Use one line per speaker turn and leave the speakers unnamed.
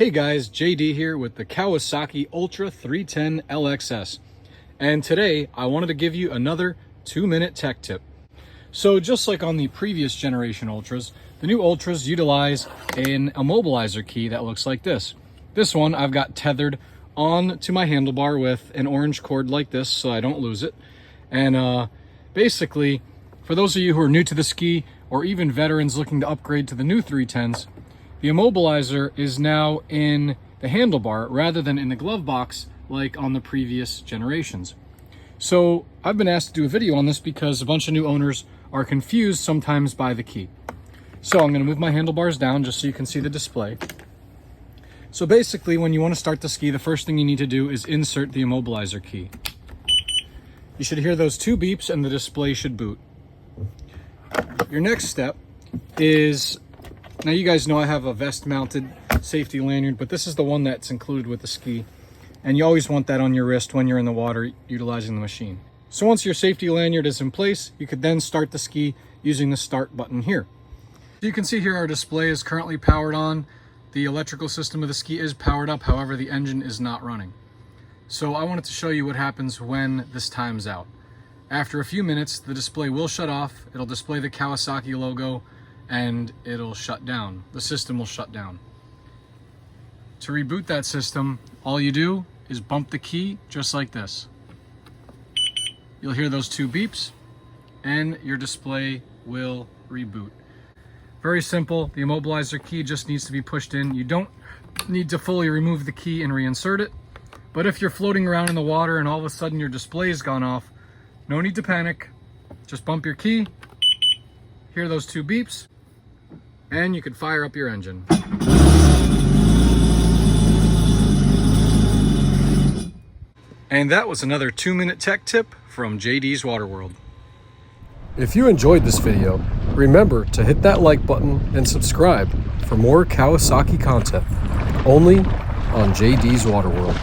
Hey guys, JD here with the Kawasaki Ultra 310 LXS. And today I wanted to give you another 2-minute tech tip. So just like on the previous generation Ultras, the new Ultras utilize an Immobilizer key that looks like this. This one I've got tethered on to my handlebar with an orange cord like this so I don't lose it. And basically, for those of you who are new to the ski or even veterans looking to upgrade to the new 310s, the Immobilizer is now in the handlebar rather than in the glove box like on the previous generations. So I've been asked to do a video on this because a bunch of new owners are confused sometimes by the key. So I'm going to move my handlebars down just so you can see the display. So basically, when you want to start the ski, the first thing you need to do is insert the Immobilizer key. You should hear those 2 beeps and the display should boot. Your next step is, now you guys know I have a vest mounted safety lanyard, but this is the one that's included with the ski. And you always want that on your wrist when you're in the water utilizing the machine. So once your safety lanyard is in place, you could then start the ski using the start button here. You can see here our display is currently powered on. The electrical system of the ski is powered up, however the engine is not running. So I wanted to show you what happens when this times out. After a few minutes, the display will shut off. It'll display the Kawasaki logo and it'll shut down. The system will shut down. To reboot that system, all you do is bump the key just like this. You'll hear those 2 beeps and your display will reboot. Very simple. The Immobilizer key just needs to be pushed in. You don't need to fully remove the key and reinsert it. But if you're floating around in the water and all of a sudden your display's gone off, no need to panic. Just bump your key, hear those 2 beeps, and you can fire up your engine. And that was another 2-minute tech tip from JD's Water World.
If you enjoyed this video, remember to hit that like button and subscribe for more Kawasaki content only on JD's Water World.